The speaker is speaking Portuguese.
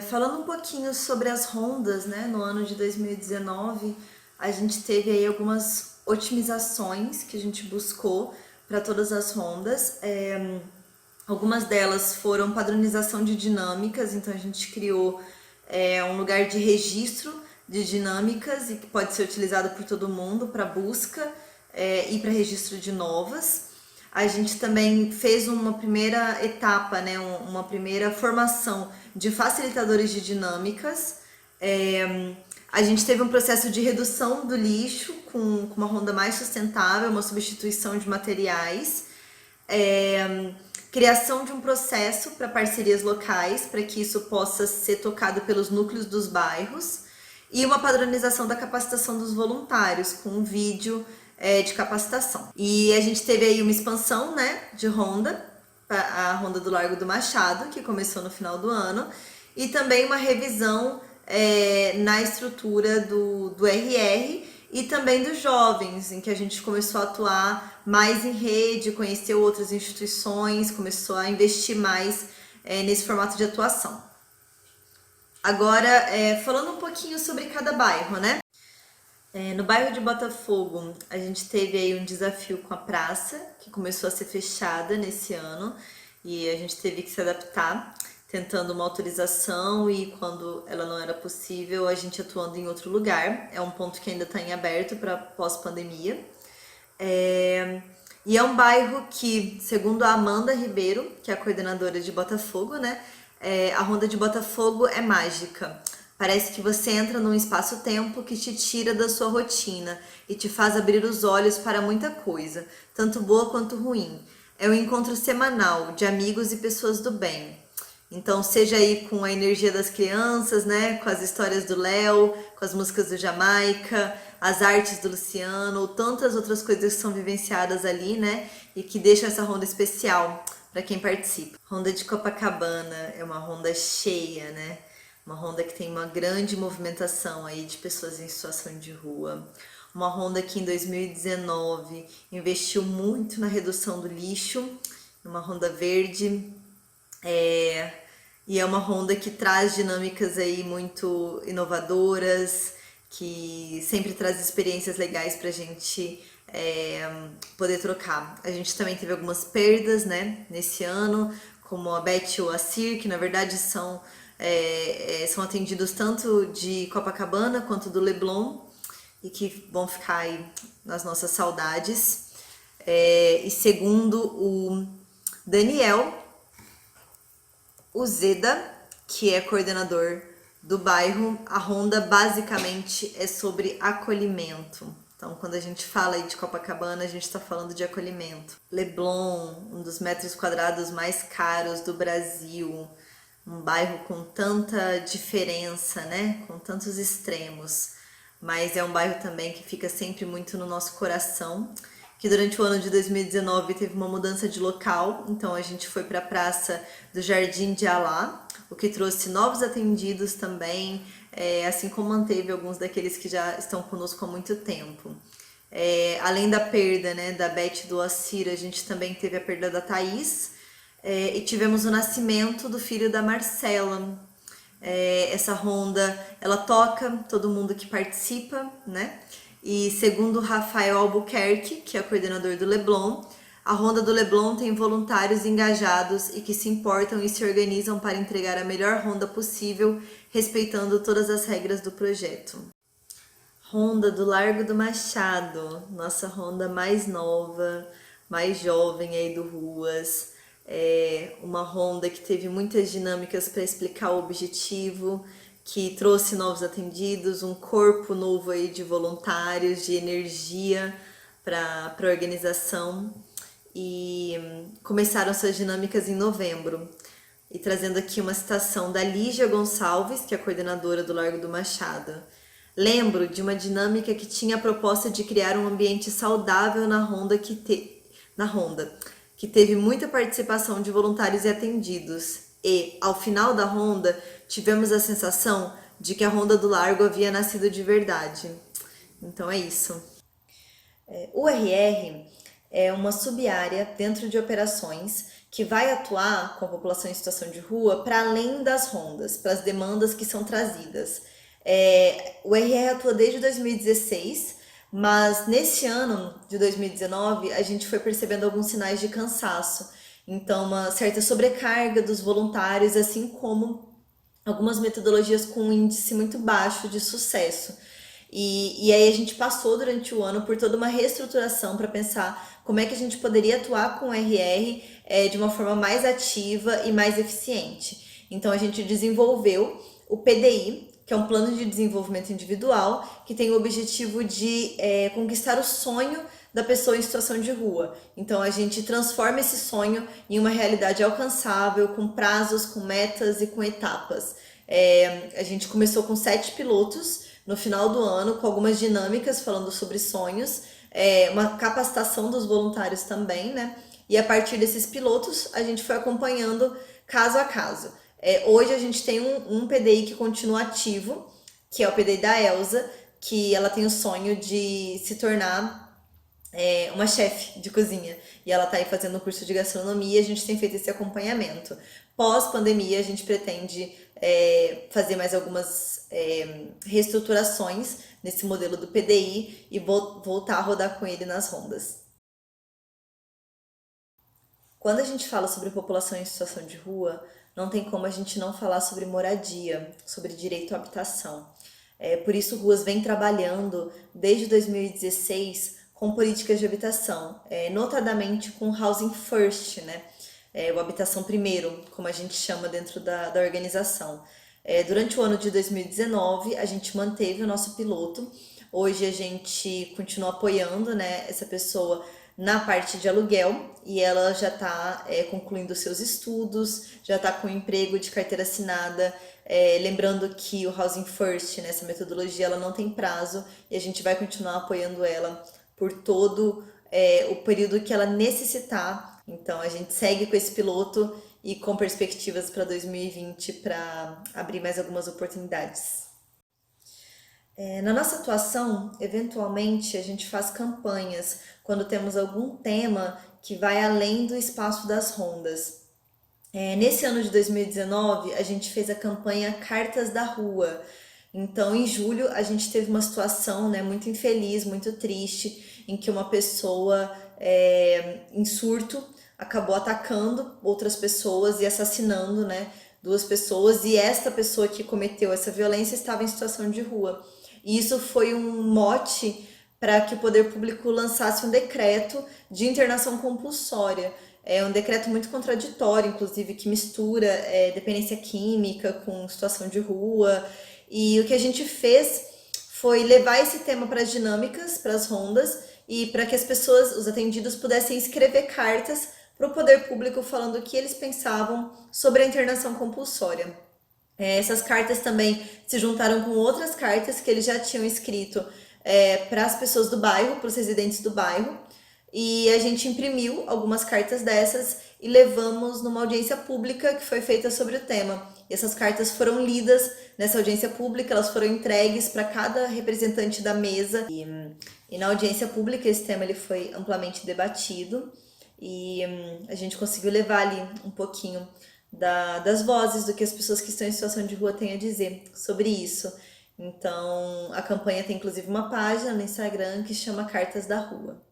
Falando um pouquinho sobre as rondas, né? No ano de 2019, a gente teve aí algumas otimizações que a gente buscou para todas as rondas. Algumas delas foram padronização de dinâmicas, então a gente criou um lugar de registro de dinâmicas e que pode ser utilizado por todo mundo para busca e para registro de novas. A gente também fez uma primeira etapa, né, uma primeira formação de facilitadores de dinâmicas. A gente teve um processo de redução do lixo com uma ronda mais sustentável, uma substituição de materiais. Criação de um processo para parcerias locais, para que isso possa ser tocado pelos núcleos dos bairros, e uma padronização da capacitação dos voluntários, com um vídeo de capacitação. E a gente teve aí uma expansão, né, de ronda, a ronda do Largo do Machado, que começou no final do ano, e também uma revisão na estrutura do RR e também dos jovens, em que a gente começou a atuar mais em rede, conheceu outras instituições, começou a investir mais nesse formato de atuação. Agora, falando um pouquinho sobre cada bairro, né? No bairro de Botafogo, a gente teve aí um desafio com a praça, que começou a ser fechada nesse ano, e a gente teve que se adaptar, tentando uma autorização, e quando ela não era possível, a gente atuando em outro lugar. É um ponto que ainda está em aberto para pós-pandemia. E é um bairro que, segundo a Amanda Ribeiro, que é a coordenadora de Botafogo, né? A Ronda de Botafogo é mágica. Parece que você entra num espaço-tempo que te tira da sua rotina e te faz abrir os olhos para muita coisa, tanto boa quanto ruim. É um encontro semanal de amigos e pessoas do bem. Então, seja aí com a energia das crianças, né, com as histórias do Léo, com as músicas do Jamaica, as artes do Luciano, ou tantas outras coisas que são vivenciadas ali, né, e que deixam essa ronda especial para quem participa. Ronda de Copacabana é uma ronda cheia, né? Uma ronda que tem uma grande movimentação aí de pessoas em situação de rua. Uma ronda que em 2019 investiu muito na redução do lixo, uma ronda verde. E é uma ronda que traz dinâmicas aí muito inovadoras, que sempre traz experiências legais pra gente poder trocar. A gente também teve algumas perdas, né, nesse ano, como a Beth e o Assir, que na verdade são atendidos tanto de Copacabana quanto do Leblon, e que vão ficar aí nas nossas saudades. E segundo o Daniel Uzeda, que é coordenador do bairro, a ronda basicamente é sobre acolhimento. Então, quando a gente fala aí de Copacabana, a gente está falando de acolhimento. Leblon, um dos metros quadrados mais caros do Brasil, um bairro com tanta diferença, né? Com tantos extremos, mas é um bairro também que fica sempre muito no nosso coração, que durante o ano de 2019 teve uma mudança de local, então a gente foi para a Praça do Jardim de Alá, o que trouxe novos atendidos também, assim como manteve alguns daqueles que já estão conosco há muito tempo. Além da perda, né, da Beth e do Assir, a gente também teve a perda da Thaís, e tivemos o nascimento do filho da Marcela. Essa ronda, ela toca todo mundo que participa, né? E segundo Rafael Albuquerque, que é o coordenador do Leblon, a ronda do Leblon tem voluntários engajados e que se importam e se organizam para entregar a melhor ronda possível, respeitando todas as regras do projeto. Ronda do Largo do Machado, nossa ronda mais nova, mais jovem aí do Ruas. Uma ronda que teve muitas dinâmicas para explicar o objetivo, que trouxe novos atendidos, um corpo novo aí de voluntários, de energia para a organização, e começaram suas dinâmicas em novembro. E trazendo aqui uma citação da Lígia Gonçalves, que é a coordenadora do Largo do Machado. Lembro de uma dinâmica que tinha a proposta de criar um ambiente saudável na ronda que teve muita participação de voluntários e atendidos. E, ao final da ronda, tivemos a sensação de que a Ronda do Largo havia nascido de verdade. Então é isso. O RR é uma sub-área dentro de operações que vai atuar com a população em situação de rua para além das rondas, para as demandas que são trazidas. O RR atua desde 2016, mas nesse ano de 2019 a gente foi percebendo alguns sinais de cansaço. Então, uma certa sobrecarga dos voluntários, assim como algumas metodologias com um índice muito baixo de sucesso. E aí a gente passou durante o ano por toda uma reestruturação para pensar como é que a gente poderia atuar com o RR de uma forma mais ativa e mais eficiente. Então a gente desenvolveu o PDI, que é um plano de desenvolvimento individual, que tem o objetivo de conquistar o sonho da pessoa em situação de rua. Então a gente transforma esse sonho em uma realidade alcançável, com prazos, com metas e com etapas. A gente começou com 7 pilotos no final do ano, com algumas dinâmicas falando sobre sonhos, uma capacitação dos voluntários também, né? E a partir desses pilotos, a gente foi acompanhando caso a caso. Hoje a gente tem um PDI que continua ativo, que é o PDI da Elsa, que ela tem o sonho de se tornar uma chefe de cozinha. E ela está aí fazendo o curso de gastronomia e a gente tem feito esse acompanhamento. Pós-pandemia, a gente pretende fazer mais algumas reestruturações nesse modelo do PDI e voltar a rodar com ele nas rondas. Quando a gente fala sobre população em situação de rua, não tem como a gente não falar sobre moradia, sobre direito à habitação. Por isso, Ruas vem trabalhando desde 2016 com políticas de habitação, notadamente com Housing First, né? O Habitação Primeiro, como a gente chama dentro da organização. Durante o ano de 2019, a gente manteve o nosso piloto. Hoje a gente continua apoiando, né, essa pessoa na parte de aluguel e ela já está concluindo seus estudos, já está com emprego de carteira assinada. Lembrando que o Housing First, né, essa metodologia, ela não tem prazo e a gente vai continuar apoiando ela por todo o período que ela necessitar. Então a gente segue com esse piloto e com perspectivas para 2020 para abrir mais algumas oportunidades. Na nossa atuação, eventualmente a gente faz campanhas quando temos algum tema que vai além do espaço das rondas. Nesse ano de 2019, a gente fez a campanha Cartas da Rua. Então, em julho, a gente teve uma situação, né, muito infeliz, muito triste, em que uma pessoa em surto acabou atacando outras pessoas e assassinando, né, 2 pessoas. E esta pessoa que cometeu essa violência estava em situação de rua. E isso foi um mote para que o poder público lançasse um decreto de internação compulsória. É um decreto muito contraditório, inclusive, que mistura dependência química com situação de rua. E o que a gente fez foi levar esse tema para as dinâmicas, para as rondas, e para que as pessoas, os atendidos, pudessem escrever cartas para o poder público falando o que eles pensavam sobre a internação compulsória. Essas cartas também se juntaram com outras cartas que eles já tinham escrito para as pessoas do bairro, para os residentes do bairro, e a gente imprimiu algumas cartas dessas e levamos numa audiência pública que foi feita sobre o tema. E essas cartas foram lidas nessa audiência pública, elas foram entregues para cada representante da mesa. E na audiência pública esse tema ele foi amplamente debatido e a gente conseguiu levar ali um pouquinho das vozes do que as pessoas que estão em situação de rua têm a dizer sobre isso. Então, a campanha tem inclusive uma página no Instagram que chama Cartas da Rua.